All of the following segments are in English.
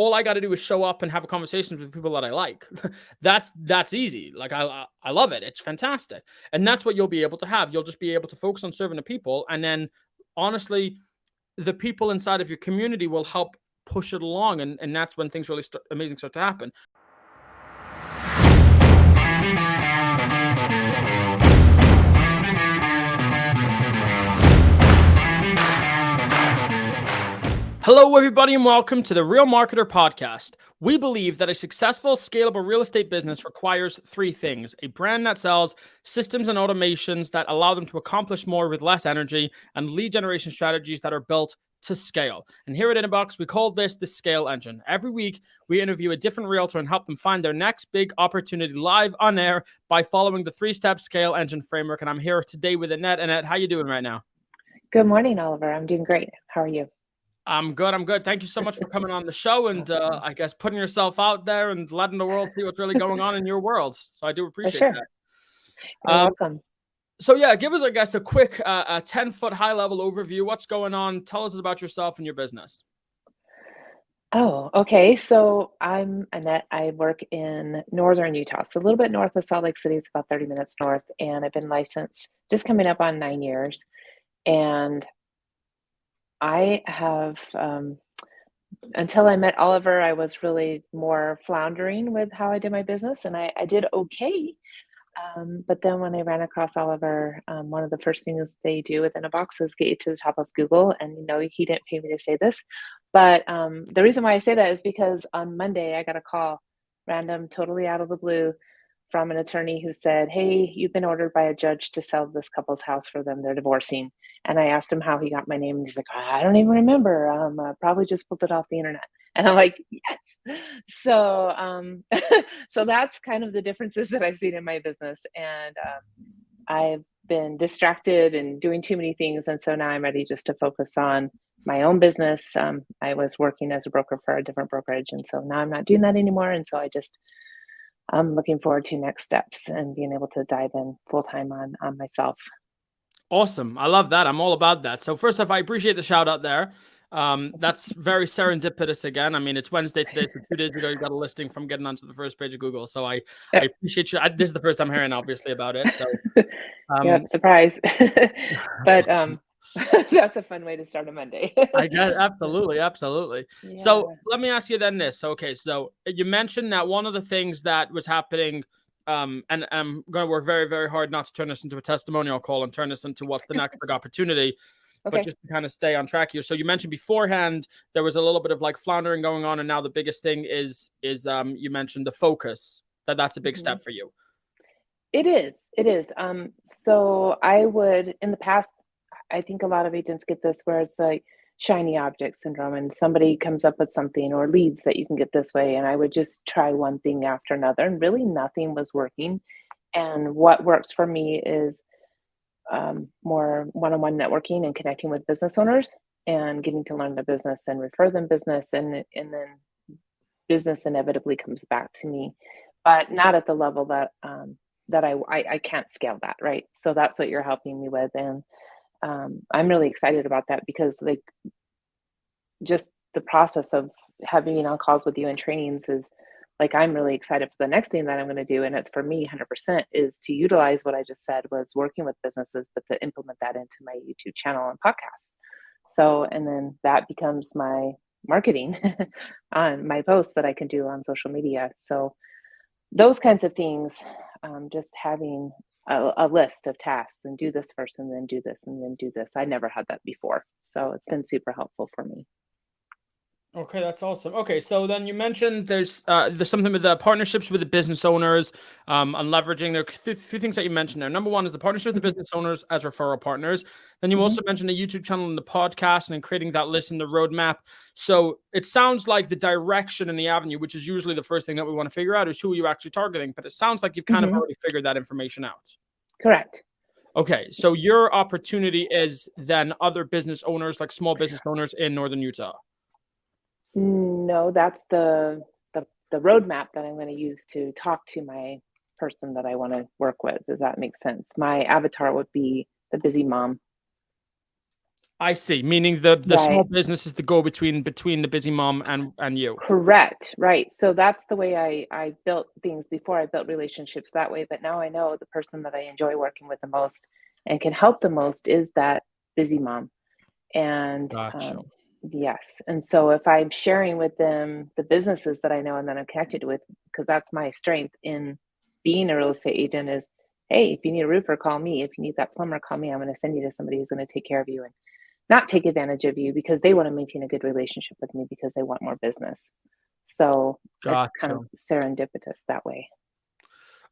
all I got to do is show up and have conversations with people that I like. That's easy. Like I love it. It's fantastic. And that's what you'll be able to have. You'll just be able to focus on serving the people. And then honestly, the people inside of your community will help push it along. And that's when things really amazing start to happen. Hello, everybody, and welcome to the Real Marketer Podcast. We believe that a successful, scalable real estate business requires three things: a brand that sells, systems and automations that allow them to accomplish more with less energy, and lead generation strategies that are built to scale. And here at Inabox, we call this the Scale Engine. Every week, we interview a different realtor and help them find their next big opportunity live on air by following the three-step Scale Engine framework. And I'm here today with Annette. Annette, how you doing right now? Good morning, Oliver. I'm doing great. How are you? I'm good. Thank you so much for coming on the show and I guess putting yourself out there and letting the world see what's really going on in your world. So I do For appreciate sure. that. You're welcome. So yeah, give us, I guess, a quick 10-foot high level overview. What's going on? Tell us about yourself and your business. Oh, okay. So I'm Annette. I work in northern Utah, so a little bit north of Salt Lake City. It's about 30 minutes north, and I've been licensed just coming up on 9 years. And I have, until I met Oliver, I was really more floundering with how I did my business, and I did okay. But then when I ran across Oliver, one of the first things they do within a box is get you to the top of Google. And he didn't pay me to say this, but the reason why I say that is because on Monday I got a call, random, totally out of the blue, from an attorney who said, "Hey, you've been ordered by a judge to sell this couple's house for them. They're divorcing." And I asked him how he got my name, and he's like, "I don't even remember. Probably just pulled it off the internet." And I'm like, "Yes." So, so that's kind of the differences that I've seen in my business. And I've been distracted and doing too many things. And so now I'm ready just to focus on my own business. I was working as a broker for a different brokerage. And so now I'm not doing that anymore. And so I'm looking forward to next steps and being able to dive in full time on myself. Awesome. I love that. I'm all about that. So first off, I appreciate the shout out there. That's very serendipitous again. I mean, it's Wednesday today. So 2 days ago, you got a listing from getting onto the first page of Google. So I appreciate you. This is the first I'm hearing, obviously, about it. So Yep, surprise. But that's a fun way to start a Monday. I guess absolutely. Yeah. So let me ask you then this. Okay, so you mentioned that one of the things that was happening, and I'm going to work very, very hard not to turn this into a testimonial call and turn this into what's the next big opportunity, but Okay. just to kind of stay on track here. So you mentioned beforehand there was a little bit of like floundering going on, and now the biggest thing is you mentioned the focus. That's a big Mhm. step for you. It is. It is. So I would, in the past, I think a lot of agents get this where it's like shiny object syndrome and somebody comes up with something or leads that you can get this way. And I would just try one thing after another and really nothing was working. And what works for me is more one-on-one networking and connecting with business owners and getting to learn the business and refer them business. And then business inevitably comes back to me, but not at the level that that I can't scale that, right? So that's what you're helping me with, and I'm really excited about that because like just the process of having on calls with you and trainings is like I'm really excited for the next thing that I'm going to do, and it's for me 100% is to utilize what I just said was working with businesses, but to implement that into my YouTube channel and podcast. So, and then that becomes my marketing on my posts that I can do on social media. So, those kinds of things, just having a list of tasks and do this first and then do this and then do this. I never had that before. So, it's been super helpful for me. Okay, that's awesome. Okay, so then you mentioned there's something with the partnerships with the business owners, and leveraging. There are few things that you mentioned there. Number one is the partnership with the Mhm, business owners as referral partners. Then you mhm. also mentioned the YouTube channel and the podcast, and then creating that list and the roadmap. So it sounds like the direction and the avenue, which is usually the first thing that we want to figure out, is who are you actually targeting. But it sounds like you've kind of Mhm. already figured that information out. Correct. Okay, so your opportunity is then other business owners, like small business owners in Northern Utah. No, that's the roadmap that I'm gonna use to talk to my person that I wanna work with. Does that make sense? My avatar would be the busy mom. I see. Meaning the small Right. business is the go between the busy mom and you. Correct. Right. So that's the way I built things before. I built relationships that way, but now I know the person that I enjoy working with the most and can help the most is that busy mom. And Gotcha. yes. And so if I'm sharing with them the businesses that I know and that I'm connected with, because that's my strength in being a real estate agent is, hey, if you need a roofer, call me. If you need that plumber, call me. I'm going to send you to somebody who's going to take care of you and not take advantage of you because they want to maintain a good relationship with me because they want more business. So it's kind of Gotcha. serendipitous that way.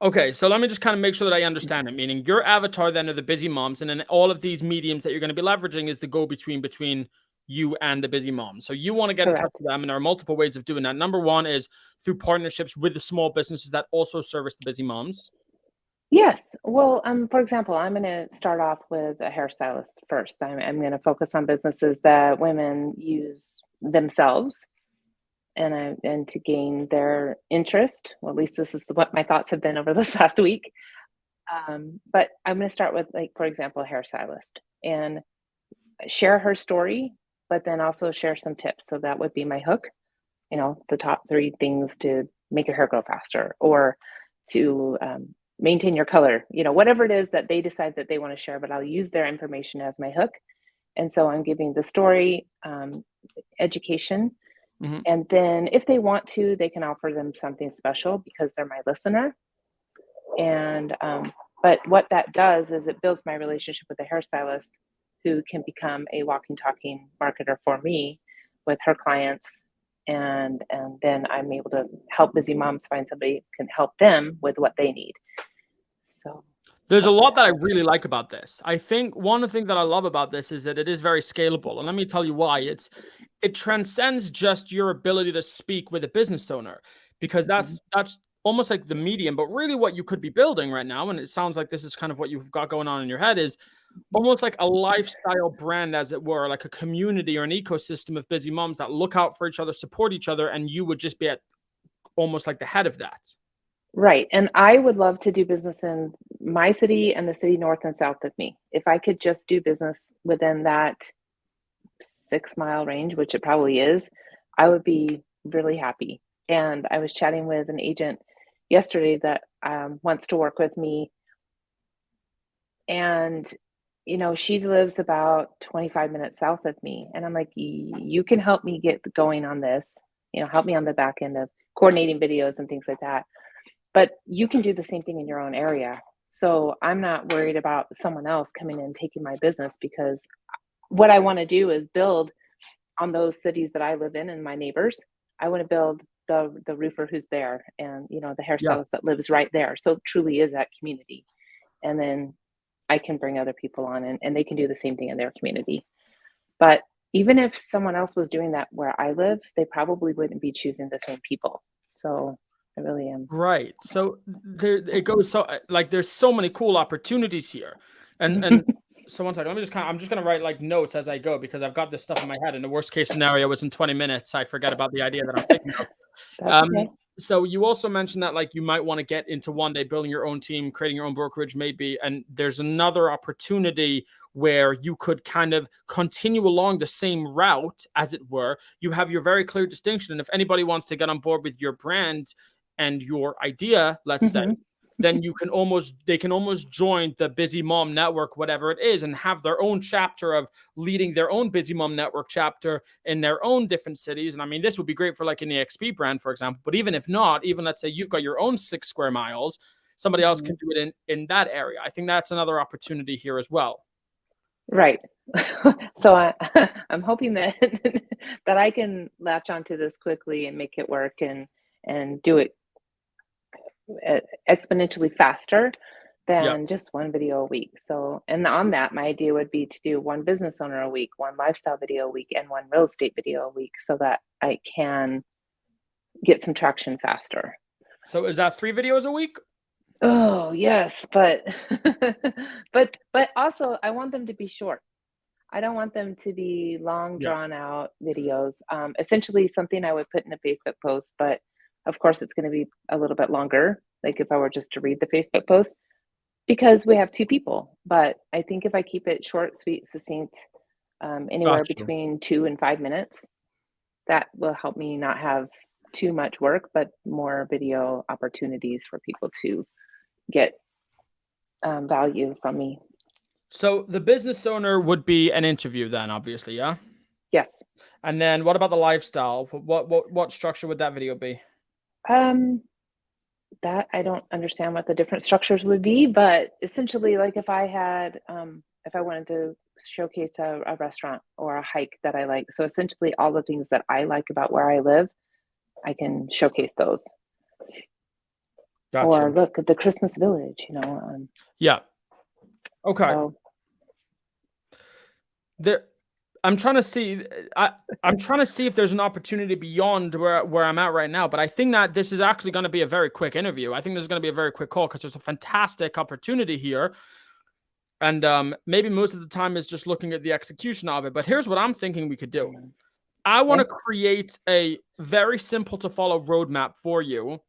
Okay, so let me just kind of make sure that I understand it. Meaning your avatar then are the busy moms, and then all of these mediums that you're going to be leveraging is the go between you and the busy mom. So you want to get in touch Correct. with them, and there are multiple ways of doing that. Number one is through partnerships with the small businesses that also service the busy moms. Yes. Well, for example, I'm going to start off with a hairstylist first. I'm going to focus on businesses that women use themselves and to gain their interest. Well, at least this is what my thoughts have been over this last week. But I'm going to start with, like, for example, a hairstylist and share her story, but then also share some tips. So that would be my hook, the top three things to make your hair grow faster or to maintain your color, whatever it is that they decide that they want to share, but I'll use their information as my hook. And so I'm giving the story, education. Mhm. And then if they want to, they can offer them something special because they're my listener. And but what that does is it builds my relationship with the hairstylist who can become a walking talking marketer for me with her clients, and then I'm able to help busy moms find somebody who can help them with what they need. So There's a hopefully lot that that I really answers. like about this. I think one of the things that I love about this is that it is very scalable. And let me tell you why. It transcends just your ability to speak with a business owner because Mhm. that's almost like the medium, but really what you could be building right now, and it sounds like this is kind of what you've got going on in your head, is almost like a lifestyle brand, as it were, like a community or an ecosystem of busy moms that look out for each other, support each other, and you would just be at almost like the head of that. Right, and I would love to do business in my city and the city north and south of me. If I could just do business within that 6-mile range, which it probably is, I would be really happy. And I was chatting with an agent yesterday that wants to work with me, and she lives about 25 minutes south of me. And I'm like, You can help me get going on this, help me on the back end of coordinating videos and things like that. But you can do the same thing in your own area. So I'm not worried about someone else coming in and taking my business because what I want to do is build on those cities that I live in and my neighbors. I want to build the roofer who's there and the Yeah. hairstylist that lives right there. So it truly is that community. And then I can bring other people on and they can do the same thing in their community. But even if someone else was doing that where I live, they probably wouldn't be choosing the same people. So I really am. Right. So there it goes. So like there's so many cool opportunities here. And so one second, I'm just gonna write like notes as I go because I've got this stuff in my head. And the worst case scenario was in 20 minutes. I forget about the idea that I'm thinking of. That's okay. So you also mentioned that like you might want to get into one day building your own team, creating your own brokerage, maybe. And there's another opportunity where you could kind of continue along the same route, as it were. You have your very clear distinction. And if anybody wants to get on board with your brand and your idea, let's say, Mhm. then they can almost join the busy mom network, whatever it is, and have their own chapter of leading their own busy mom network chapter in their own different cities. And I mean, this would be great for like an EXP brand, for example. But even if not, even let's say you've got your own 6 square miles, somebody else Mhm. can do it in that area. I think that's another opportunity here as well. Right. So I'm hoping that that I can latch onto this quickly and make it work and do it exponentially faster Yeah. than just one video a week. So, and on that, my idea would be to do one business owner a week, one lifestyle video a week, and one real estate video a week so that I can get some traction faster. So is that 3 videos a week? Oh, yes, but but also I want them to be short. I don't want them to be long, Yeah. drawn out videos. Essentially, something I would put in a Facebook post, but of course, it's going to be a little bit longer. Like if I were just to read the Facebook post, because we have two people. But I think if I keep it short, sweet, succinct, anywhere Got you. between 2 and 5 minutes. That will help me not have too much work, but more video opportunities for people to get value from me. So the business owner would be an interview then, obviously, yeah? Yes. And then what about the lifestyle? What structure would that video be? Um, that I don't understand what the different structures would be, but essentially, like if I wanted to showcase a restaurant or a hike that I like, so essentially all the things that I like about where I live, I can showcase those. Got Or you. look at the Christmas village, Yeah. Okay. so There, I'm trying to see. I'm trying to see if there's an opportunity beyond where I'm at right now. But I think that this is actually going to be a very quick interview. I think this is going to be a very quick call because there's a fantastic opportunity here, and maybe most of the time is just looking at the execution of it. But here's what I'm thinking we could do. I want to okay. create a very simple to follow roadmap for you.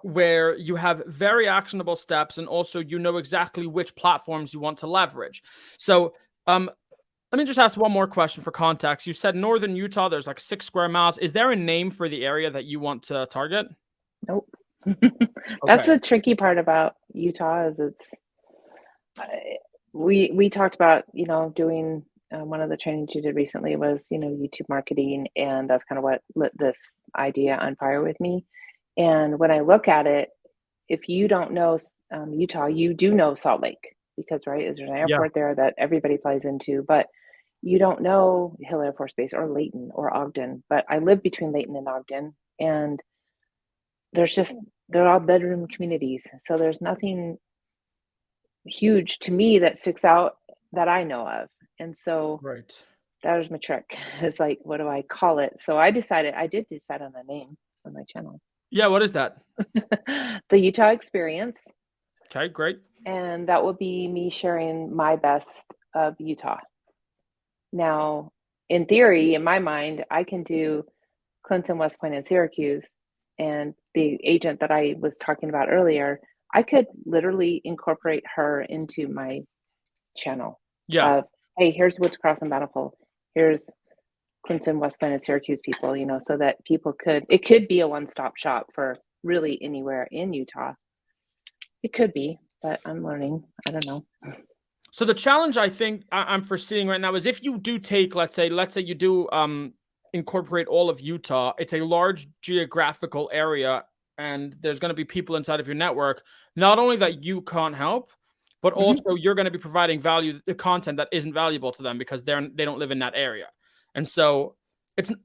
Where you have very actionable steps and also you know exactly which platforms you want to leverage. So let me just ask one more question for context. You said northern Utah, there's like 6 square miles. Is there a name for the area that you want to target? Nope. That's Okay. the tricky part about Utah is we talked about, doing one of the trainings you did recently was, YouTube marketing, and that's kind of what lit this idea on fire with me. And when I look at it, if you don't know Utah, you do know Salt Lake because, right, there's an Yeah. airport there that everybody flies into, but you don't know Hill Air Force Base or Layton or Ogden. But I live between Layton and Ogden, and there's just they're all bedroom communities, so there's nothing huge to me that sticks out that I know of. And so Right. that was my trick. It's like, what do I call it? So I did decide on a name for my channel. Yeah. What is that? The Utah Experience. Okay. Great. And that will be me sharing my best of Utah. Now, in theory, in my mind, I can do Clinton, West Point, and Syracuse. And the agent that I was talking about earlier, I could literally incorporate her into my channel Yeah. of, hey, here's Woods Cross and Bountiful. Here's Clinton, West Point, and Syracuse people, so that it could be a one-stop shop for really anywhere in Utah. It could be, but I'm learning. I don't know. So the challenge I think I'm foreseeing right now is if you do take, let's say you do incorporate all of Utah, it's a large geographical area and there's going to be people inside of your network, not only that you can't help, but also you're going to be providing value, the content that isn't valuable to them because they don't live in that area. And so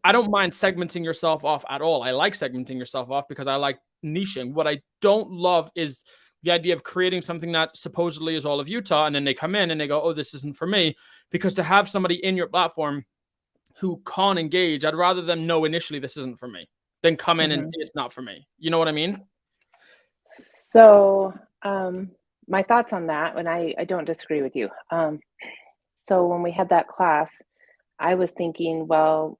I don't mind segmenting yourself off at all. I like segmenting yourself off because I like niching. What I don't love is the idea of creating something that supposedly is all of Utah, and then they come in and they go, oh, this isn't for me. Because to have somebody in your platform who can't engage, I'd rather them know initially this isn't for me than come in and say it's not for me. You know what I mean? So, my thoughts on that, and I don't disagree with you. So when we had that class, I was thinking, well,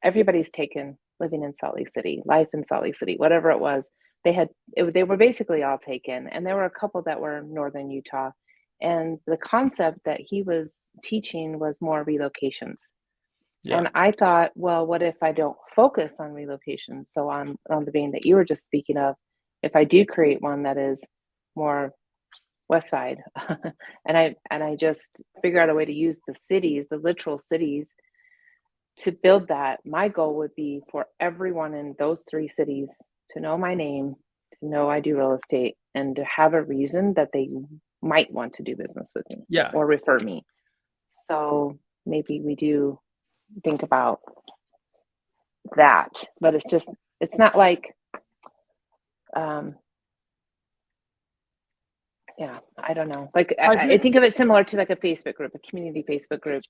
everybody's taken living in Salt Lake City, life in Salt Lake City, whatever it was. They were basically all taken, and there were a couple that were northern Utah. And the concept that he was teaching was more relocations. Yeah. And I thought, well, what if I don't focus on relocations? So on the vein that you were just speaking of, if I do create one that is more west side, and I just figure out a way to use the literal cities to build that, my goal would be for everyone in those 3 cities to know my name, to know I do real estate, and to have a reason that they might want to do business with me Yeah. or refer me. So maybe we do think about that, but it's not like, yeah, I don't know. Like I think of it similar to like a Facebook group, a community Facebook group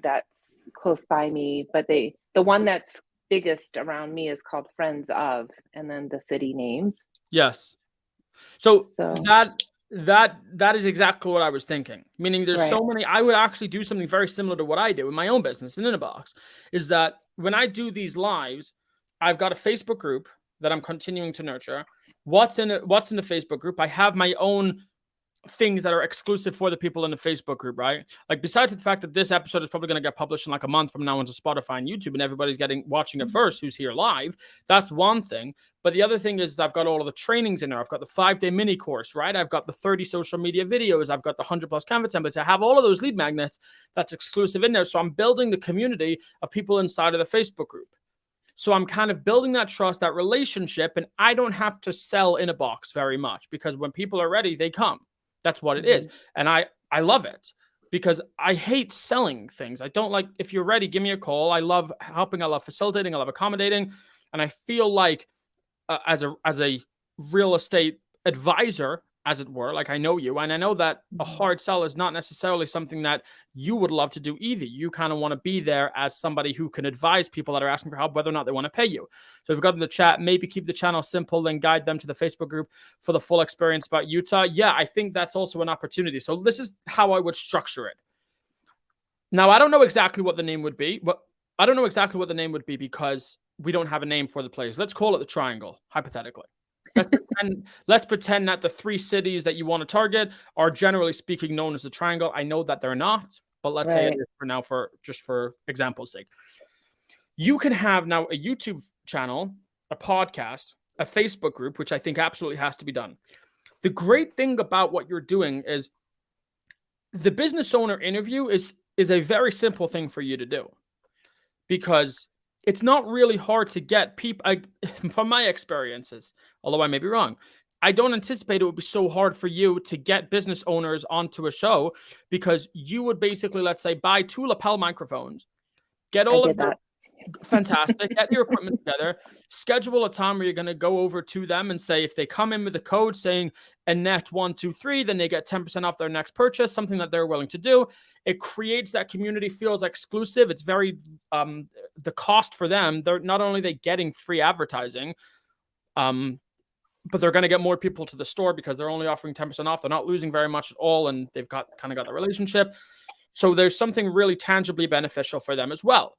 that's close by me, but the one that's biggest around me is called Friends of, and then the city names. Yes. So So that is exactly what I was thinking. Meaning there's right. so many, I would actually do something very similar to what I do in my own business in Inabox, is that when I do these lives, I've got a Facebook group that I'm continuing to nurture. What's in the Facebook group? I have my own things that are exclusive for the people in the Facebook group, right? Like besides the fact that this episode is probably going to get published in like a month from now into Spotify and YouTube, and everybody's watching it first who's here live. That's one thing. But the other thing is I've got all of the trainings in there. I've got the 5-day mini course, right? I've got the 30 social media videos. I've got the 100+ Canva templates. I have all of those lead magnets that's exclusive in there. So I'm building the community of people inside of the Facebook group. So I'm kind of building that trust, that relationship, and I don't have to sell Inabox very much because when people are ready, they come. That's what it is. And I love it because I hate selling things. I don't like, if you're ready, give me a call. I love helping. I love facilitating. I love accommodating. And I feel like as a real estate advisor, as it were, like I know you, and I know that a hard sell is not necessarily something that you would love to do either. You kind of want to be there as somebody who can advise people that are asking for help, whether or not they want to pay you. So if you've got in the chat, maybe keep the channel simple, then guide them to the Facebook group for the full experience about Utah. Yeah, I think that's also an opportunity. So this is how I would structure it. Now, I don't know exactly what the name would be, because we don't have a name for the place. Let's call it the Triangle, hypothetically. Let's pretend that the 3 cities that you want to target are generally speaking known as the Triangle. I know that they're not, but let's say it is for now, for example's sake. You can have now a YouTube channel, a podcast, a Facebook group, which I think absolutely has to be done. The great thing about what you're doing is the business owner interview is a very simple thing for you to do because it's not really hard to get people. From my experiences, although I may be wrong, I don't anticipate it would be so hard for you to get business owners onto a show because you would basically, let's say, buy 2 lapel microphones, get all of that. Fantastic. Get your equipment together, schedule a time where you're going to go over to them and say, if they come in with a code saying Annette 123, then they get 10% off their next purchase, something that they're willing to do. It creates that community, feels exclusive. It's very, the cost for them, they're not only they getting free advertising, but they're going to get more people to the store because they're only offering 10% off. They're not losing very much at all. And they've got the relationship. So there's something really tangibly beneficial for them as well.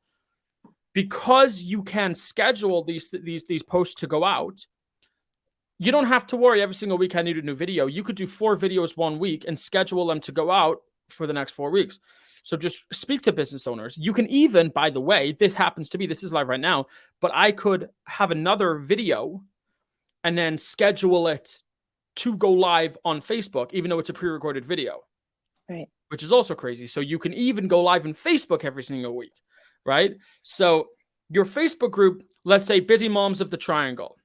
Because you can schedule these posts to go out, you don't have to worry every single week I need a new video. You could do 4 videos one week and schedule them to go out for the next 4 weeks. So just speak to business owners. You can even, by the way, this is live right now, but I could have another video and then schedule it to go live on Facebook, even though it's a pre-recorded video. Right. Which is also crazy. So you can even go live on Facebook every single week. Right? So your Facebook group, let's say Busy Moms of the Triangle.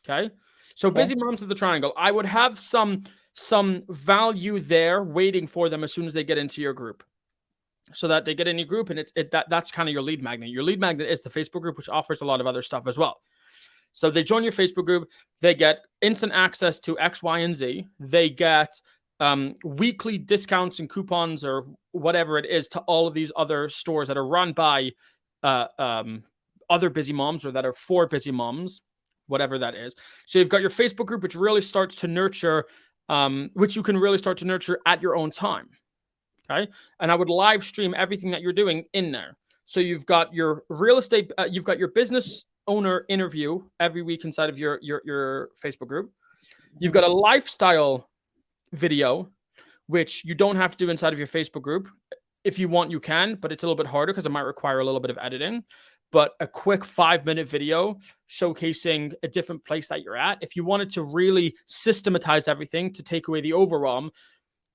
Okay? So Busy Moms of the Triangle, I would have some value there waiting for them as soon as they get into your group. So that they get in your group and that's kind of your lead magnet. Your lead magnet is the Facebook group, which offers a lot of other stuff as well. So they join your Facebook group, they get instant access to X, Y, and Z. They get weekly discounts and coupons or whatever it is to all of these other stores that are run by other busy moms or that are for busy moms, whatever that is. So you've got your Facebook group, which really starts to nurture, which you can really start to nurture at your own time. Okay. And I would live stream everything that you're doing in there. So you've got your real estate, you've got your business owner interview every week inside of your Facebook group. You've got a lifestyle video, which you don't have to do inside of your Facebook group. If you want, you can, but it's a little bit harder because it might require a little bit of editing. But a quick 5-minute video showcasing a different place that you're at. If you wanted to really systematize everything to take away the overwhelm,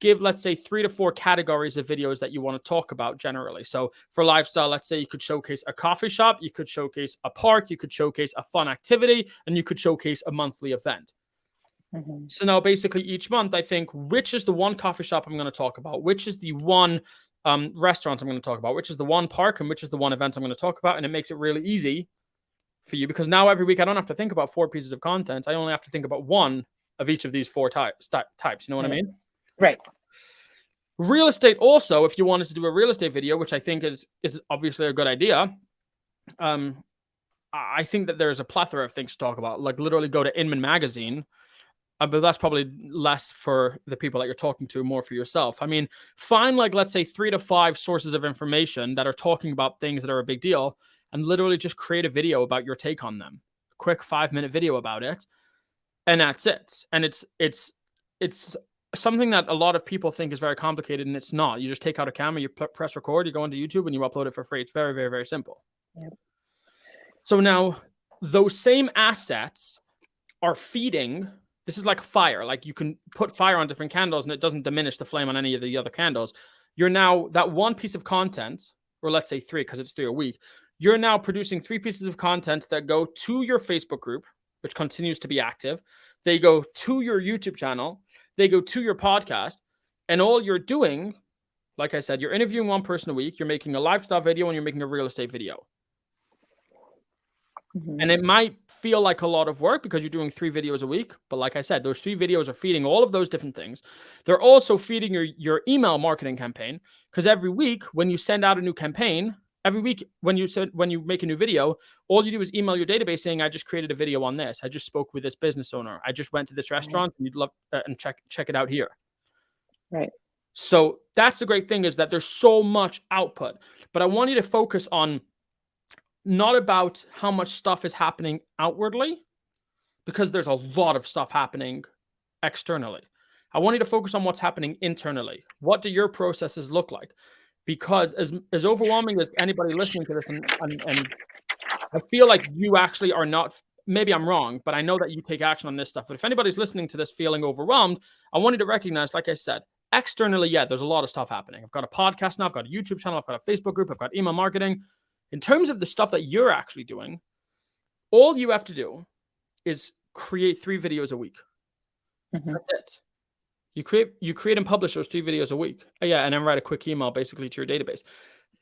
give, let's say, 3 to 4 categories of videos that you want to talk about generally. So for lifestyle, let's say you could showcase a coffee shop, you could showcase a park, you could showcase a fun activity, and you could showcase a monthly event. So now basically each month, I think, which is the one coffee shop I'm going to talk about, which is the one restaurant I'm going to talk about, which is the one park, and which is the one event I'm going to talk about. And it makes it really easy for you because now every week I don't have to think about 4 pieces of content. I only have to think about one of each of these 4 types. You know what I mean? Right. Real estate also, if you wanted to do a real estate video, which I think is obviously a good idea, I think that there's a plethora of things to talk about. Like literally go to Inman Magazine. But that's probably less for the people that you're talking to, more for yourself. I mean, find like, let's say 3 to 5 sources of information that are talking about things that are a big deal and literally just create a video about your take on them. A quick 5-minute video about it. And that's it. And it's something that a lot of people think is very complicated, and it's not. You just take out a camera, you press record, you go into YouTube, and you upload it for free. It's very, very, very simple. Yep. So now those same assets are feeding. This is like fire. Like you can put fire on different candles and it doesn't diminish the flame on any of the other candles. You're now that one piece of content, or let's say 3, because it's 3 a week. You're now producing 3 pieces of content that go to your Facebook group, which continues to be active. They go to your YouTube channel. They go to your podcast. And all you're doing, like I said, you're interviewing one person a week. You're making a lifestyle video and you're making a real estate video. Mm-hmm. And it might feel like a lot of work because you're doing 3 videos a week. But like I said, those 3 videos are feeding all of those different things. They're also feeding your email marketing campaign, because every week when you send out a new campaign, every week when you make a new video, all you do is email your database saying, I just created a video on this. I just spoke with this business owner. I just went to this restaurant and you'd love and check it out here. Right. So that's the great thing, is that there's so much output. But I want you to focus on not about how much stuff is happening outwardly, because there's a lot of stuff happening externally. I want you to focus on what's happening internally. What do your processes look like? Because as overwhelming as anybody listening to this, and I feel like you actually are not, maybe I'm wrong, but I know that you take action on this stuff. But if anybody's listening to this feeling overwhelmed, I want you to recognize, like I said, externally, yeah, there's a lot of stuff happening. I've got a podcast now, I've got a YouTube channel, I've got a Facebook group, I've got email marketing. In terms of the stuff that you're actually doing, all you have to do is create 3 videos a week. Mm-hmm. That's it. You create and publish those 3 videos a week. Yeah, and then write a quick email basically to your database.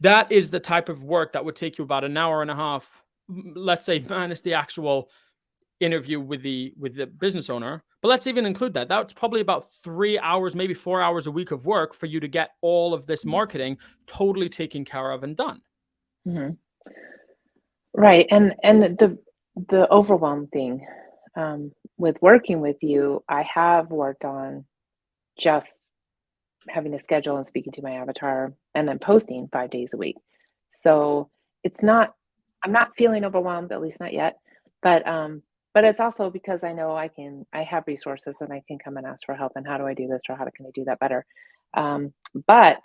That is the type of work that would take you about an hour and a half, let's say, minus the actual interview with the business owner. But let's even include that. That's probably about 3 hours, maybe 4 hours a week of work for you to get all of this marketing totally taken care of and done. Mm-hmm. Right. And the overwhelm thing, with working with you, I have worked on just having a schedule and speaking to my avatar and then posting 5 days a week. So I'm not feeling overwhelmed, at least not yet. But it's also because I know I have resources and I can come and ask for help, and how do I do this, or how can I do that better? But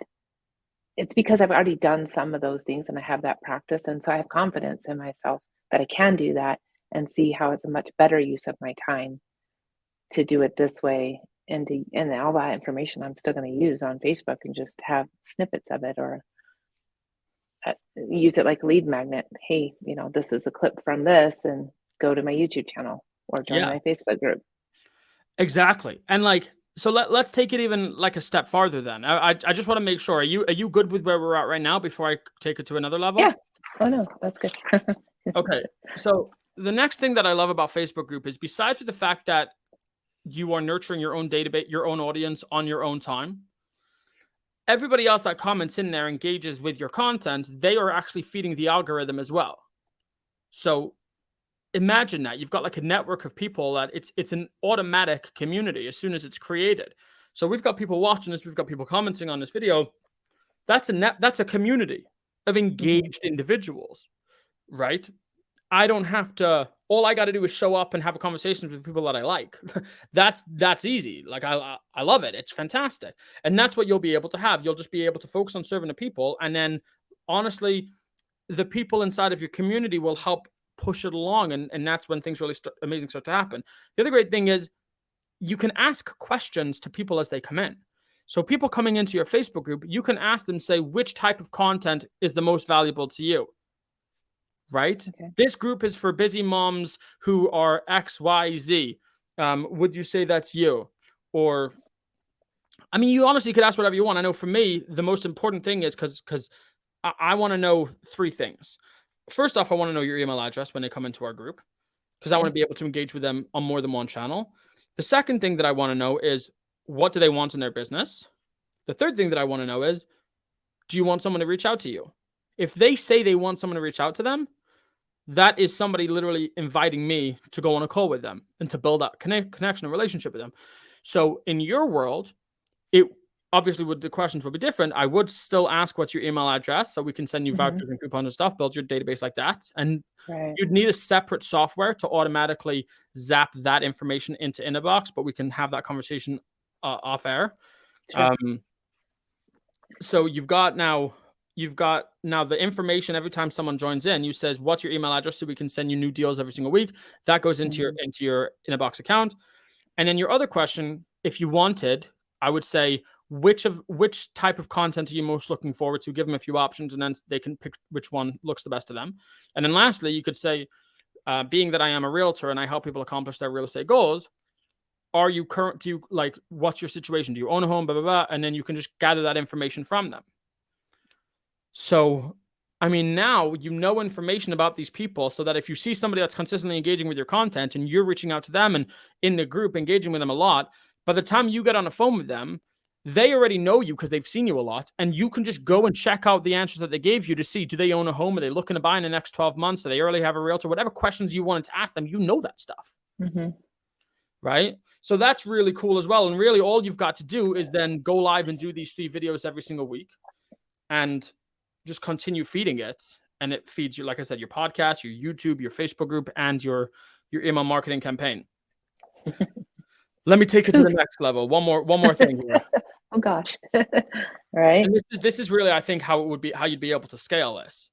it's because I've already done some of those things and I have that practice. And so I have confidence in myself that I can do that, and see how it's a much better use of my time to do it this way. And all that information I'm still going to use on Facebook and just have snippets of it, or use it like a lead magnet. Hey, this is a clip from this, and go to my YouTube channel or join my Facebook group. Exactly. And so let's take it even like a step farther then. I just want to make sure, are you good with where we're at right now before I take it to another level? Yeah. Oh no, that's good. Okay. So the next thing that I love about Facebook group is, besides the fact that you are nurturing your own database, your own audience on your own time, everybody else that comments in there, engages with your content, they are actually feeding the algorithm as well. So imagine that you've got like a network of people that it's an automatic community as soon as it's created. So we've got people watching this, we've got people commenting on this video. That's a community of engaged individuals, right? I don't have to, all I got to do is show up and have a conversation with people that I like. That's easy. Like I love it. It's fantastic. And that's what you'll be able to have. You'll just be able to focus on serving the people. And then honestly, the people inside of your community will help push it along. And that's when things really amazing start to happen. The other great thing is you can ask questions to people as they come in. So people coming into your Facebook group, you can ask them, say, which type of content is the most valuable to you? Right? Okay. This group is for busy moms who are X, Y, Z. Would you say that's you? Or, I mean, you honestly could ask whatever you want. I know for me, the most important thing is because I want to know 3 things. First off, I want to know your email address when they come into our group, because I want to be able to engage with them on more than one channel. The second thing that I want to know is, what do they want in their business? The third thing that I want to know is, do you want someone to reach out to you? If they say they want someone to reach out to them, that is somebody literally inviting me to go on a call with them and to build that connection and relationship with them. So in your world, it obviously the questions would be different. I would still ask, what's your email address, so we can send you vouchers and coupons and stuff, build your database like that. And you'd need a separate software to automatically zap that information into Inabox, but we can have that conversation off air. Sure. So you've got now the information every time someone joins in. You says, what's your email address so we can send you new deals every single week. That goes into Mhm. your Inabox account. And then your other question, if you wanted, I would say, which type of content are you most looking forward to? Give them a few options, and then they can pick which one looks the best to them. And then lastly, you could say, being that I am a realtor and I help people accomplish their real estate goals, what's your situation? Do you own a home? Blah, blah, blah. And then you can just gather that information from them. So, I mean, now you know information about these people so that if you see somebody that's consistently engaging with your content and you're reaching out to them and in the group engaging with them a lot, by the time you get on the phone with them, they already know you because they've seen you a lot, and you can just go and check out the answers that they gave you to see, do they own a home? Are they looking to buy in the next 12 months? Do they already have a realtor? Whatever questions you wanted to ask them, you know that stuff. Mhm. Right? So that's really cool as well. And really all you've got to do is then go live and do these 3 videos every single week and just continue feeding it. And it feeds you, like I said, your podcast, your YouTube, your Facebook group, and your email marketing campaign. Let me take it to the next level. One more thing here. Oh gosh. Right. And this is really, I think, how you'd be able to scale this.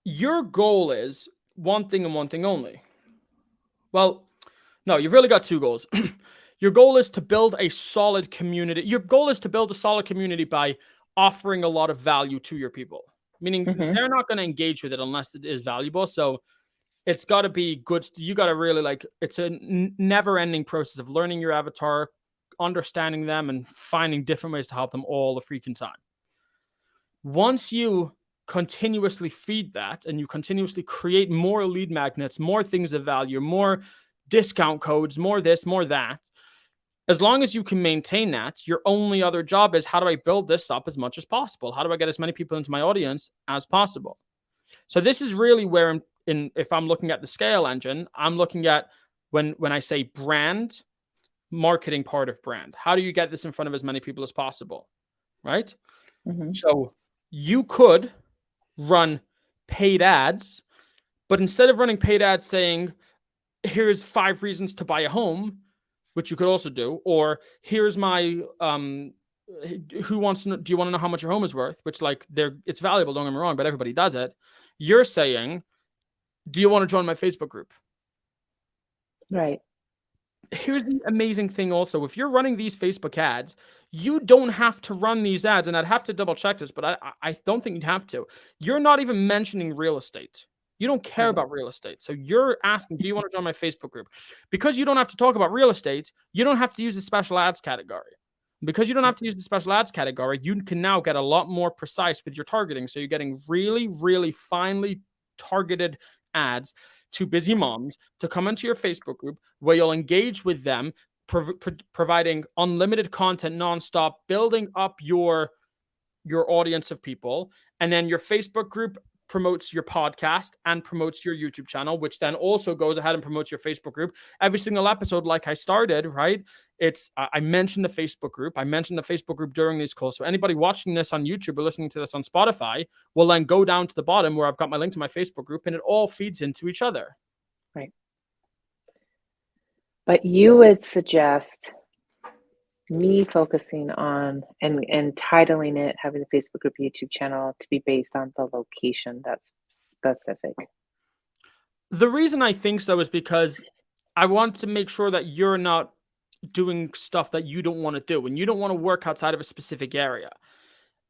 Your goal is one thing and one thing only. Well, no, you've really got 2 goals. Your goal is to build a solid community. Your goal is to build a solid community by offering a lot of value to your people, meaning Mhm. they're not going to engage with it unless it is valuable. So it's got to be good. You got to really it's a never ending process of learning your avatar, understanding them, and finding different ways to help them all the freaking time. Once you continuously feed that and you continuously create more lead magnets, more things of value, more discount codes, more this, more that, as long as you can maintain that, your only other job is, how do I build this up as much as possible? How do I get as many people into my audience as possible? So this is really where, if I'm looking at the scale engine, I'm looking at when I say brand, marketing part of brand. How do you get this in front of as many people as possible? Right? Mhm. So you could run paid ads, but instead of running paid ads saying, here's 5 reasons to buy a home, which you could also do, or here's my who wants to know, do you want to know how much your home is worth, which it's valuable, don't get me wrong, but everybody does it. You're saying, do you want to join my Facebook group? Right. Here's the amazing thing also, if you're running these Facebook ads, you don't have to run these ads, and I'd have to double check this, but I don't think you'd have to. You're not even mentioning real estate. You don't care Right. about real estate. So you're asking, do you want to join my Facebook group? Because you don't have to talk about real estate, you don't have to use the special ads category. Because you don't have to use the special ads category, you can now get a lot more precise with your targeting. So you're getting really, really finely targeted ads to busy moms to come into your Facebook group where you'll engage with them, providing unlimited content nonstop, building up your audience of people. And then your Facebook group promotes your podcast and promotes your YouTube channel, which then also goes ahead and promotes your Facebook group. Every single episode, like I started, right? I mentioned the Facebook group. I mentioned the Facebook group during these calls. So anybody watching this on YouTube or listening to this on Spotify will then go down to the bottom where I've got my link to my Facebook group, and it all feeds into each other. Right. But you would suggest me focusing on and titling it, having the Facebook group, YouTube channel to be based on the location that's specific. The reason I think so is because I want to make sure that you're not doing stuff that you don't want to do, and you don't want to work outside of a specific area.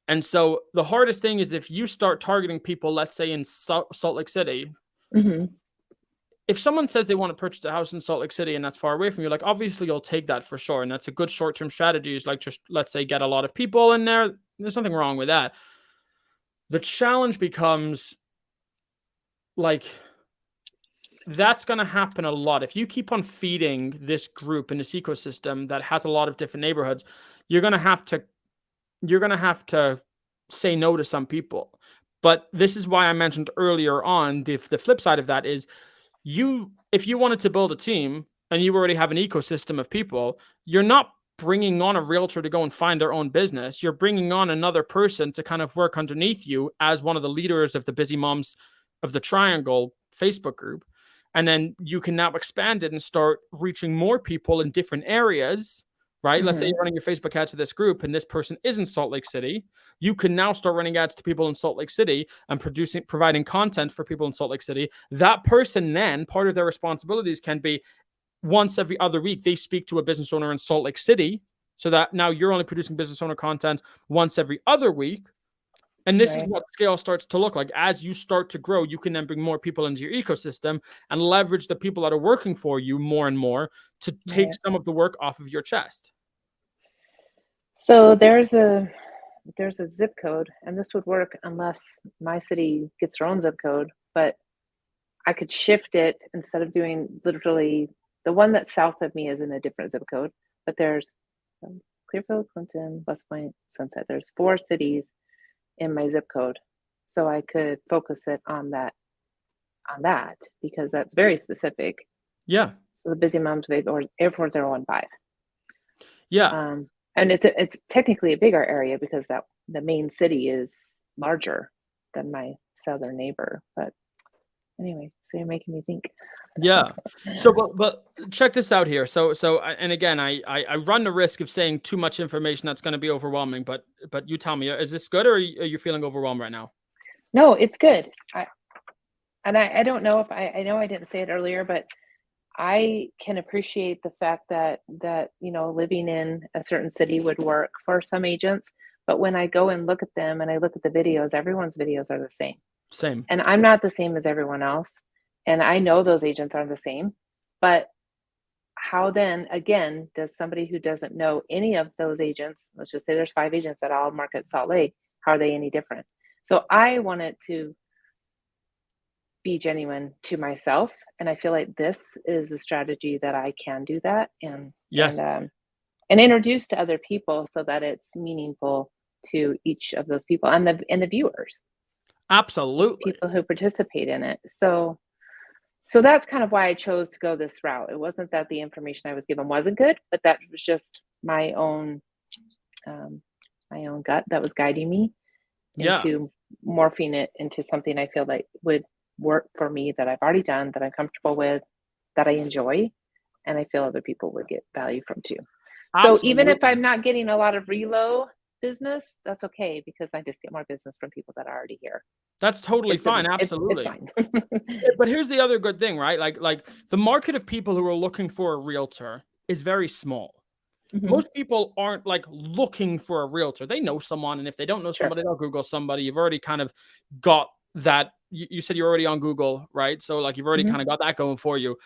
And so the hardest thing is if you start targeting people, let's say in Salt Lake City. Mm-hmm. If someone says they want to purchase a house in Salt Lake City and that's far away from you, like obviously you'll take that for sure. And that's a good short-term strategy, is like, just let's say get a lot of people in there. There's nothing wrong with that. The challenge becomes like, that's going to happen a lot. If you keep on feeding this group in this ecosystem that has a lot of different neighborhoods, you're going to have to say no to some people. But this is why I mentioned earlier on, the flip side of that is, if you wanted to build a team and you already have an ecosystem of people, you're not bringing on a realtor to go and find their own business. You're bringing on another person to kind of work underneath you as one of the leaders of the Busy Moms of the Triangle Facebook group. And then you can now expand it and start reaching more people in different areas, right? Let's say Hmm. you're running your Facebook ads to this group and this person is in Salt Lake City. You can now start running ads to people in Salt Lake City and providing content for people in Salt Lake City. That person then, part of their responsibilities can be once every other week, they speak to a business owner in Salt Lake City. So that now you're only producing business owner content once every other week. And this is Right. what scale starts to look like. As you start to grow, you can then bring more people into your ecosystem and leverage the people that are working for you more and more to take Right. some of the work off of your chest. So there's a zip code, and this would work unless my city gets their own zip code, but I could shift it instead of doing literally the one that's south of me is in a different zip code, but there's Clearfield, Clinton, West Point, Sunset. There's 4 cities in my zip code. So I could focus it on that because that's very specific. Yeah. So the Busy Moms or Air 4015. Yeah. And it's technically a bigger area because that the main city is larger than my southern neighbor. But anyway, so you're making me think. Yeah. So, but check this out here. And again, I run the risk of saying too much information that's going to be overwhelming. But you tell me, is this good, or are you feeling overwhelmed right now? No, it's good. I don't know if I know I didn't say it earlier, but I can appreciate the fact that living in a certain city would work for some agents. But when I go and look at them and I look at the videos, everyone's videos are the same. Same. And I'm not the same as everyone else. And I know those agents are the same. But how then, again, does somebody who doesn't know any of those agents, let's just say there's 5 agents that all market Salt Lake, how are they any different? So I want it to be genuine to myself. And I feel like this is a strategy that I can do that Yes. and introduce to other people so that it's meaningful to each of those people and the viewers, Absolutely. people who participate in it. So that's kind of why I chose to go this route. It wasn't that the information I was given wasn't good, but that was just um, my own gut that was guiding me Yeah. into morphing it into something I feel like would work for me, that I've already done, that I'm comfortable with, that I enjoy, and I feel other people would get value from too. So even if Absolutely. I'm not getting a lot of reload business, that's okay because I just get more business from people that are already here. That's totally fine. It's Absolutely. fine. But here's the other good thing, right? Like the market of people who are looking for a realtor is very small. Hmm. Most people aren't like looking for a realtor. They know someone, and if they don't know Sure. somebody, they'll Google somebody. You've already kind of got that. You said you're already on Google, right? So like you've already Hmm. kind of got that going for you.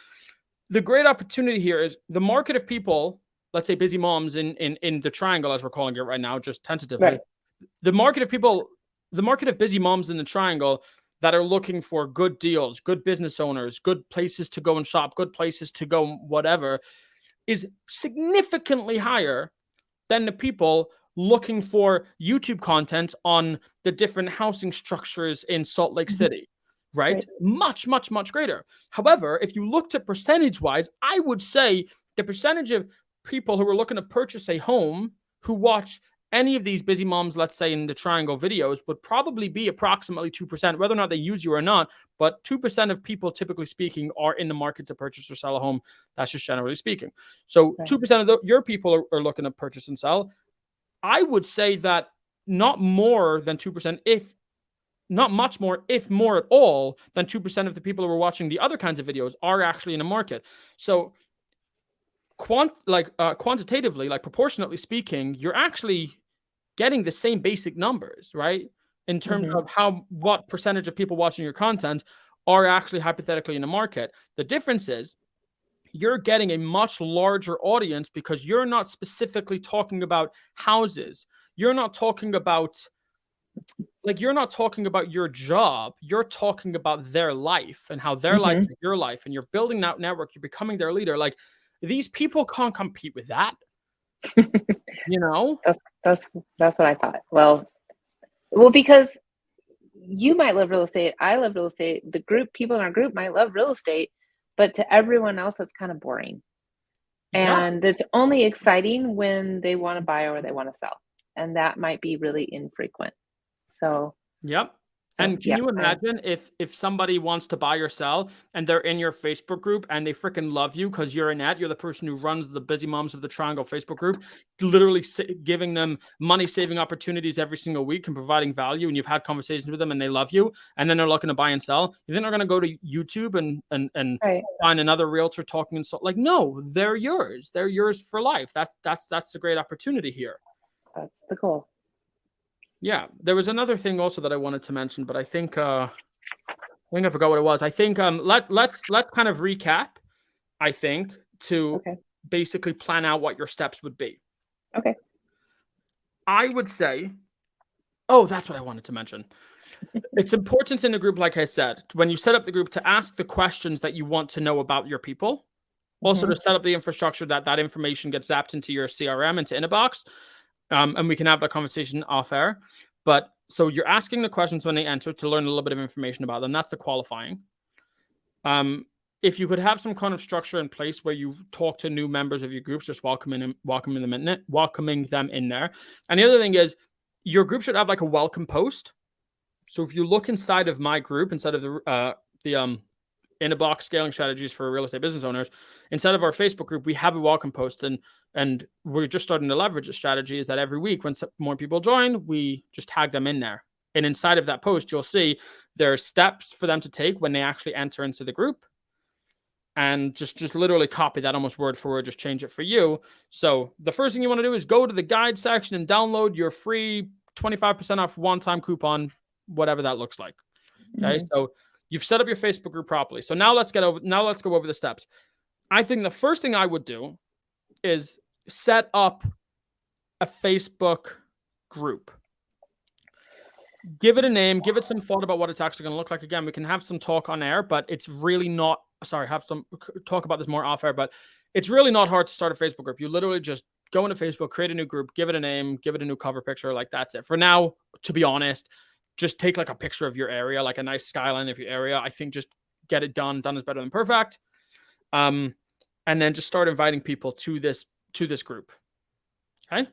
The great opportunity here is the market of people, let's say busy moms in the triangle, as we're calling it right now, just tentatively. Right. The market of people, the market of busy moms in the triangle that are looking for good deals, good business owners, good places to go and shop, good places to go, whatever, is significantly higher than the people looking for YouTube content on the different housing structures in Salt Lake Hmm. City, right? Right. Much, much, much greater. However, if you looked at percentage wise, I would say the percentage of people who are looking to purchase a home who watch any of these busy moms, let's say in the triangle videos, would probably be approximately 2%, whether or not they use you or not. But 2% of people, typically speaking, are in the market to purchase or sell a home. That's just generally speaking. So Right. 2% of your people are looking to purchase and sell. I would say that not more than 2%, if not much more, if more at all, than 2% of the people who are watching the other kinds of videos are actually in the market. So quantitatively, like proportionately speaking, you're actually getting the same basic numbers, right? In terms Hmm. of what percentage of people watching your content are actually hypothetically in the market. The difference is you're getting a much larger audience because you're not specifically talking about houses. You're not talking about your job. You're talking about their life and how their life Hmm. is your life, and you're building that network. You're becoming their leader. Like these people can't compete with that, you know? That's what I thought. Well, because you might love real estate. I love real estate. The people in our group might love real estate, but to everyone else, it's kind of boring. Yeah. And it's only exciting when they want to buy or they want to sell. And that might be really infrequent. So, Yep. So, And can yeah, you imagine if somebody wants to buy or sell and they're in your Facebook group and they freaking love you because you're Annette, you're the person who runs the Busy Moms of the Triangle Facebook group, literally giving them money saving opportunities every single week and providing value, and you've had conversations with them and they love you, and then they're looking to buy and sell. You think they're going to go to YouTube and right. find another realtor talking and so like, no, they're yours. They're yours for life. That's the great opportunity here. That's the goal. Yeah, there was another thing also that I wanted to mention, but I think I forgot what it was. I think let's kind of recap. I think to Okay. basically plan out what your steps would be. Okay. I would say, oh, that's what I wanted to mention. It's important in a group, like I said, when you set up the group, to ask the questions that you want to know about your people. Also, to Mhm. set up the infrastructure that information gets zapped into your CRM, into Inabox. And we can have that conversation off air. But so you're asking the questions when they enter to learn a little bit of information about them. That's the qualifying. If you could have some kind of structure in place where you talk to new members of your groups, just welcoming them in there. And the other thing is, your group should have like a welcome post. So if you look inside of my group, inside of the Inabox scaling strategies for real estate business owners, inside of our Facebook group, we have a welcome post, and we're just starting to leverage the strategy is that every week when more people join, we just tag them in there. And inside of that post, you'll see there are steps for them to take when they actually enter into the group, and just literally copy that almost word for word, just change it for you. So the first thing you want to do is go to the guide section and download your free 25% off one-time coupon, whatever that looks like. Okay, Mhm. so you've set up your Facebook group properly. So now let's go over the steps. I think the first thing I would do is set up a Facebook group. Give it a name, give it some thought about what it's actually going to look like. Again, we can have some talk on air, but it's really not, have some talk about this more off air, but it's really not hard to start a Facebook group. You literally just go into Facebook, create a new group, give it a name, give it a new cover picture. Like, that's it. For now, to be honest, just take like a picture of your area, like a nice skyline of your area. I think just get it done. Done is better than perfect. And then just start inviting people to this group. Okay.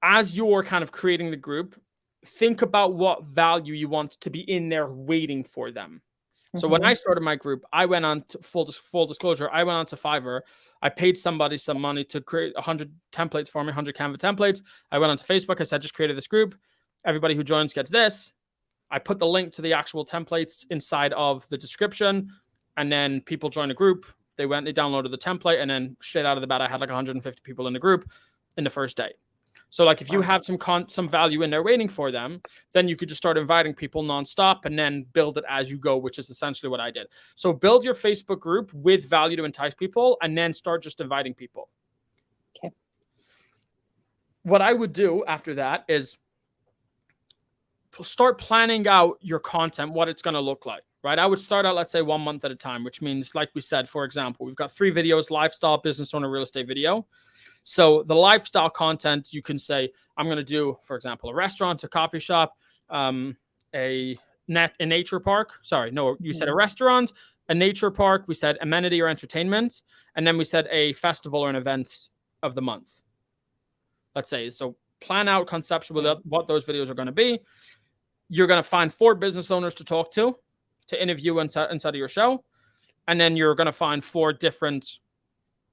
As you're kind of creating the group, think about what value you want to be in there waiting for them. So when I Mhm. started my group, I went on to full disclosure. I went on to Fiverr. I paid somebody some money to create 100 templates for me, 100 Canva templates. I went onto Facebook. I said, just created this group. Everybody who joins gets this. I put the link to the actual templates inside of the description, and then people join a group. They downloaded the template, and then straight out of the bat, I had like 150 people in the group in the first day. So like if you Wow. have some value in there waiting for them, then you could just start inviting people nonstop and then build it as you go, which is essentially what I did. So build your Facebook group with value to entice people, and then start just inviting people. Okay. What I would do after that is start planning out your content, what it's going to look like, right? I would start out, let's say, 1 month at a time, which means, like we said, for example, we've got 3 videos: lifestyle, business owner, real estate video. So the lifestyle content, you can say, I'm going to do, for example, a restaurant, a coffee shop, a nature park. Sorry, no, you said a Mhm. restaurant, a nature park. We said amenity or entertainment. And then we said a festival or an event of the month. Let's say, so plan out conceptually Yeah. what those videos are going to be. You're going to find 4 business owners to talk to interview inside of your show. And then you're going to find 4 different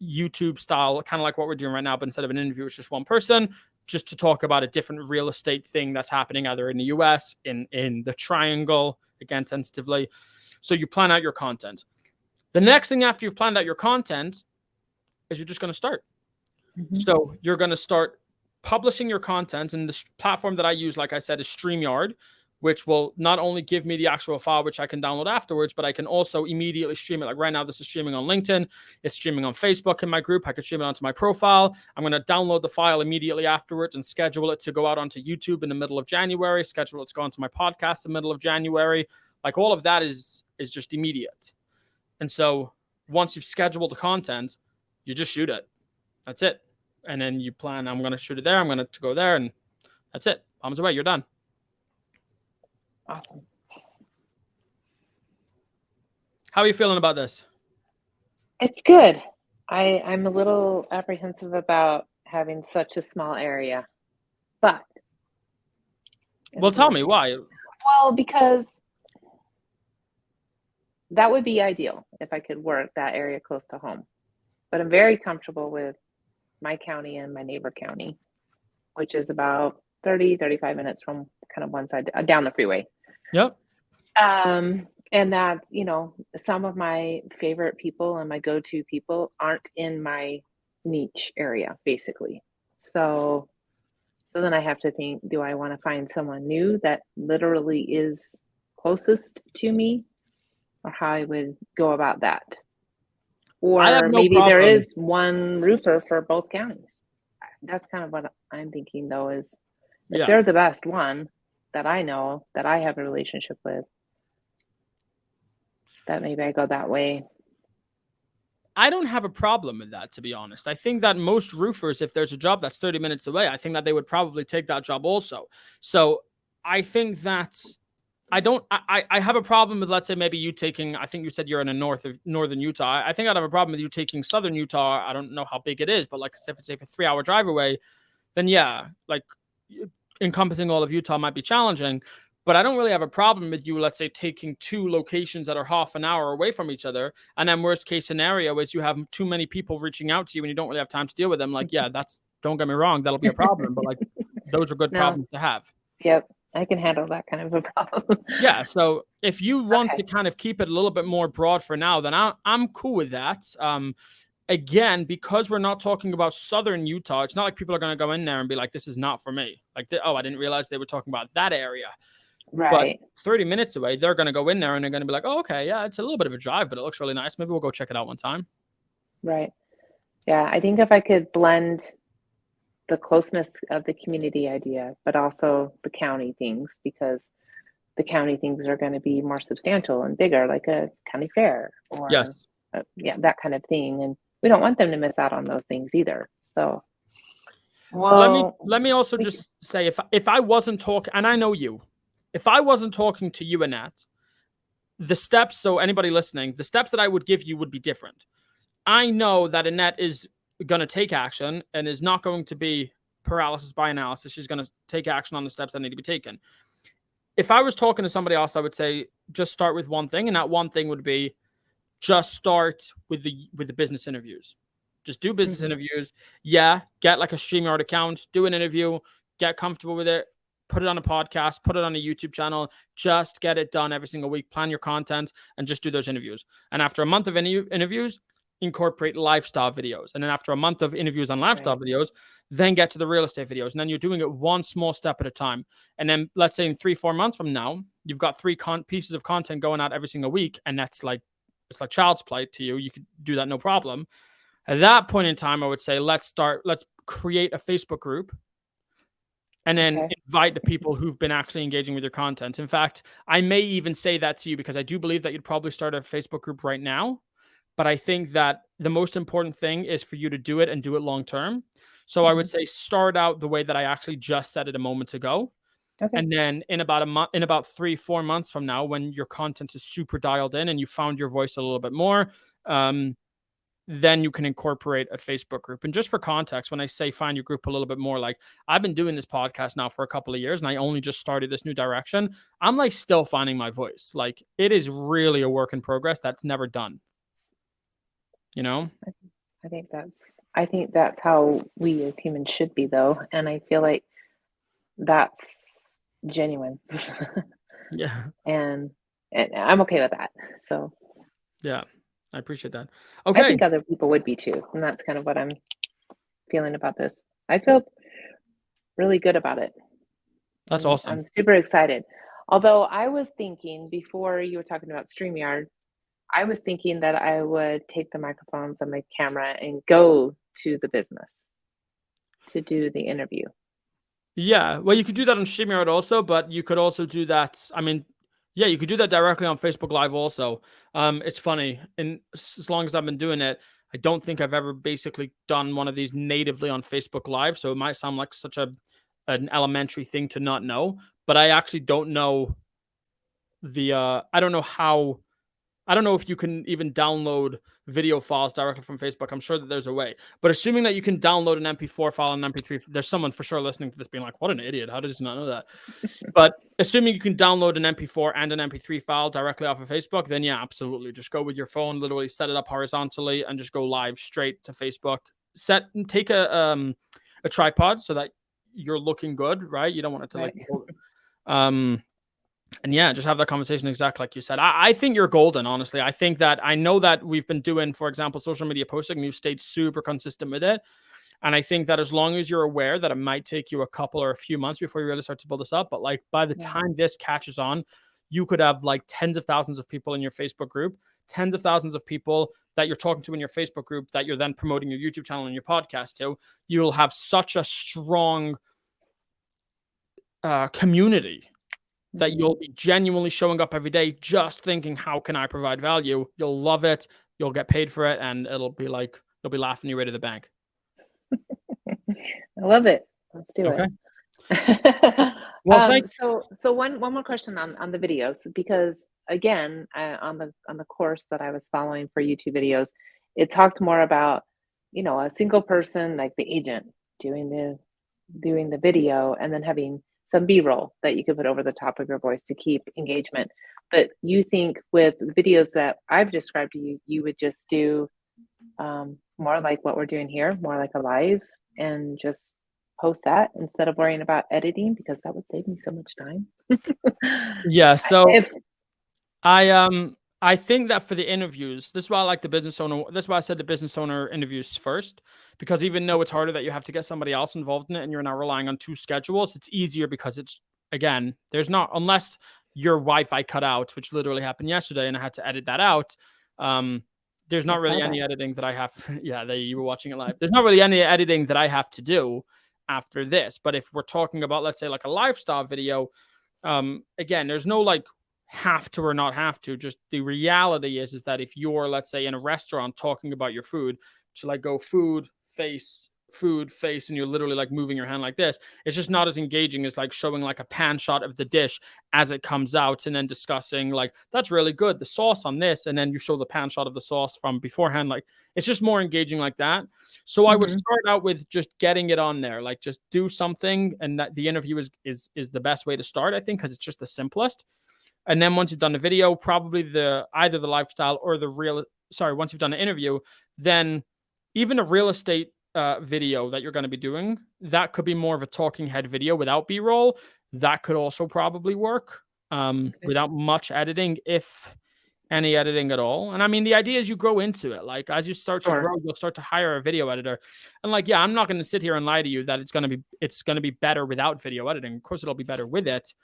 YouTube style, kind of like what we're doing right now, but instead of an interview, it's just one person, just to talk about a different real estate thing that's happening either in the US, in the Triangle, again, tentatively. So you plan out your content. The next thing after you've planned out your content is you're just going to start. Mhm. So you're going to start publishing your content, and the platform that I use, like I said, is StreamYard, which will not only give me the actual file, which I can download afterwards, but I can also immediately stream it. Like right now, this is streaming on LinkedIn. It's streaming on Facebook in my group. I could stream it onto my profile. I'm going to download the file immediately afterwards and schedule it to go out onto YouTube in the middle of January, schedule it to go onto my podcast in the middle of January. Like all of that is just immediate. And so once you've scheduled the content, you just shoot it. That's it. And then you plan, I'm going to shoot it there. I'm going to go there, and that's it. Bombs away. You're done. Awesome. How are you feeling about this? It's good. I'm a little apprehensive about having such a small area, but Well, It's tell really me cool. why. Well, because that would be ideal if I could work that area close to home. But I'm very comfortable with my county and my neighbor county, which is about 30-35 minutes from kind of one side down the freeway. Yep. And that's, some of my favorite people and my go-to people aren't in my niche area, basically. So then I have to think, do I want to find someone new that literally is closest to me, or how I would go about that? I have Or no maybe there problem. is one roofer for both counties. That's kind of what I'm thinking, though, is if Yeah. they're the best one that I know, that I have a relationship with, that maybe I go that way. I don't have a problem with that, to be honest. I think that most roofers, if there's a job that's 30 minutes away, I think that they would probably take that job also. So I think that's I have a problem with, let's say, maybe you taking, I think you said you're in the northern Utah. I think I'd have a problem with you taking southern Utah. I don't know how big it is, but like if it's a 3 hour drive away, then yeah, like encompassing all of Utah might be challenging. But I don't really have a problem with you, let's say, taking two locations that are half an hour away from each other. And then worst case scenario is you have too many people reaching out to you and you don't really have time to deal with them. Like, yeah, don't get me wrong, that'll be a problem. But like, those are good No, problems to have. yep, I can handle that kind of a problem. Yeah. So if you want to Okay. kind of keep it a little bit more broad for now, then I'm cool with that. Again, because we're not talking about southern Utah, it's not like people are going to go in there and be like, this is not for me. Like, oh, I didn't realize they were talking about that area. But Right, 30 minutes away, they're going to go in there and they're going to be like, oh, okay, yeah, it's a little bit of a drive, but it looks really nice. Maybe we'll go check it out one time. right. Yeah, I think if I could blend the closeness of the community idea, but also the county things, because the county things are going to be more substantial and bigger, like a county fair or Yes. yeah, that kind of thing. And we don't want them to miss out on those things either. So, Let me well, let me also we could, just say, if I wasn't talking, and I know you, if I wasn't talking to you, Annette, the steps, so anybody listening, the steps that I would give you would be different. I know that Annette is going to take action and is not going to be paralysis by analysis. She's going to take action on the steps that need to be taken. If I was talking to somebody else, I would say just start with one thing, and that one thing would be just start with the business interviews. Just do business mhm, interviews. Yeah, get like a StreamYard account, do an interview, get comfortable with it, put it on a podcast, put it on a YouTube channel. Just get it done every single week. Plan your content and just do those interviews. And after a month of interviews, incorporate lifestyle videos. And then after a month of interviews on lifestyle right, videos, then get to the real estate videos. And then you're doing it one small step at a time. And then let's say in 3-4 months from now, you've got three pieces of content going out every single week. And that's like, it's like child's play to you. You could do that no problem. At that point in time, I would say let's create a Facebook group and then okay, invite the people who've been actually engaging with your content. In fact, I may even say that to you because I do believe that you'd probably start a Facebook group right now. But I think that the most important thing is for you to do it and do it long term. So I would mhm, say start out the way that I actually just said it a moment ago. okay, And then in about a month, in about 3-4 months from now, when your content is super dialed in and you found your voice a little bit more, um, then you can incorporate a Facebook group. And just for context, when I say find your group a little bit more, like I've been doing this podcast now for a couple of years and I only just started this new direction. I'm like still finding my voice. Like it is really a work in progress that's never done, you know? I, I think that's how we as humans should be, though, and I feel like that's genuine, Yeah. and I'm okay with that. So Yeah. I appreciate that. I Okay. think other people would be too, and that's kind of what I'm feeling about this. I feel really good about it. That's awesome. I'm super excited. Although I was thinking before you were talking about StreamYard, I was thinking that I would take the microphones and my camera and go to the business to do the interview. Yeah, well, you could do that on StreamYard also, but you could also do that. I mean, yeah, you could do that directly on Facebook Live also. It's funny, and as long as I've been doing it, I don't think I've ever basically done one of these natively on Facebook Live. So it might sound like such an elementary thing to not know, but I actually don't know I don't know how I don't know if you can even download video files directly from Facebook. I'm sure that there's a way. But assuming that you can download an MP4 file and an MP3, there's someone for sure listening to this being like, what an idiot. How does he not know that? But assuming you can download an MP4 and an MP3 file directly off of Facebook, then yeah, absolutely. Just go with your phone, literally set it up horizontally and just go live straight to Facebook. Take a tripod so that you're looking good, right? You don't want it to Right. and yeah, just have that conversation exactly like you said. I think you're golden, honestly. I know that we've been doing, for example, social media posting, and you've stayed super consistent with it. And I think that as long as you're aware that it might take you a couple or a few months before you really start to build this up, but like by the time this catches on, you could have like tens of thousands of people in your Facebook group, tens of thousands of people that you're talking to in your Facebook group that you're then promoting your YouTube channel and your podcast to. You'll have such a strong community that you'll be genuinely showing up every day just thinking, how can I provide value? You'll love it. You'll get paid for it. And it'll be like, you'll be laughing your way to the bank. I love it. Let's do Okay. it. Well, thanks. So one more question on the videos, because again, on the course that I was following for YouTube videos, it talked more about, a single person like the agent doing the video and then having some B-roll that you could put over the top of your voice to keep engagement. But you think with the videos that I've described to you, you would just do more like what we're doing here, more like a live, and just post that instead of worrying about editing, because that would save me so much time. Yeah. So I think that for the interviews, this is why I like the business owner. That's why I said the business owner interviews first, because even though it's harder that you have to get somebody else involved in it and you're now relying on two schedules, it's easier because there's not, unless your Wi-Fi cut out, which literally happened yesterday and I had to edit that out. There's not really any editing that I have. Yeah, you were watching it live. There's not really any editing that I have to do after this. But if we're talking about, let's say, like a lifestyle video, again, there's no like have to or not have to. Just the reality is that if you're, let's say, in a restaurant talking about your food, to like go food, face, and you're literally like moving your hand like this, it's just not as engaging as like showing like a pan shot of the dish as it comes out and then discussing like, that's really good, the sauce on this, and then you show the pan shot of the sauce from beforehand. Like, it's just more engaging like that. So I would start out with just getting it on there, like just do something, and that the interview is the best way to start, I think, because it's just the simplest. And then once you've done the video, probably either the lifestyle or once you've done an interview, then even a real estate video that you're going to be doing, that could be more of a talking head video without B-roll. That could also probably work without much editing, if any editing at all. And I mean, the idea is you grow into it. Like, as you start to grow, you'll start to hire a video editor. And like, yeah, I'm not going to sit here and lie to you that it's going to be better without video editing. Of course, it'll be better with it.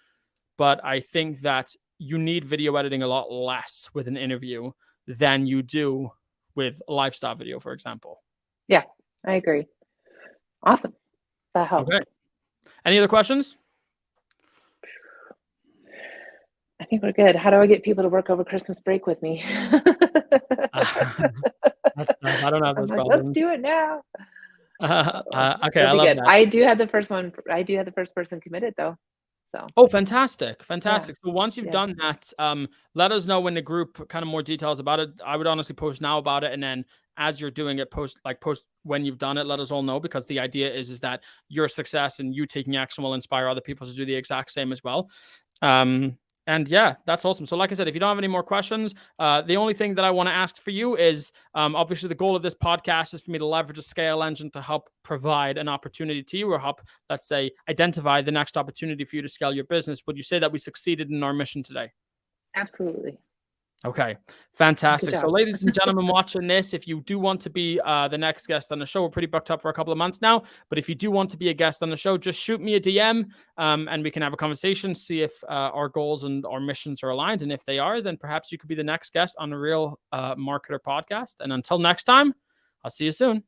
But I think that you need video editing a lot less with an interview than you do with a lifestyle video, for example. Yeah, I agree. Awesome. That helps. Okay. Any other questions? I think we're good. How do I get people to work over Christmas break with me? That's tough. I don't have those problems. Let's do it now. Okay, I love that. I do have the first one. I do have the first person committed though. So. Oh, fantastic. Yeah. So once you've done that, let us know in the group kind of more details about it. I would honestly post now about it. And then as you're doing it, post when you've done it, let us all know, because the idea is that your success and you taking action will inspire other people to do the exact same as well. And yeah, that's awesome. So like I said, if you don't have any more questions, the only thing that I want to ask for you is, obviously the goal of this podcast is for me to leverage a scale engine to help provide an opportunity to you, or help, let's say, identify the next opportunity for you to scale your business. Would you say that we succeeded in our mission today? Absolutely. Okay, fantastic. So ladies and gentlemen watching this, if you do want to be the next guest on the show, we're pretty booked up for a couple of months now, but if you do want to be a guest on the show, just shoot me a DM and we can have a conversation, see if our goals and our missions are aligned. And if they are, then perhaps you could be the next guest on the Real Marketer podcast. And until next time, I'll see you soon.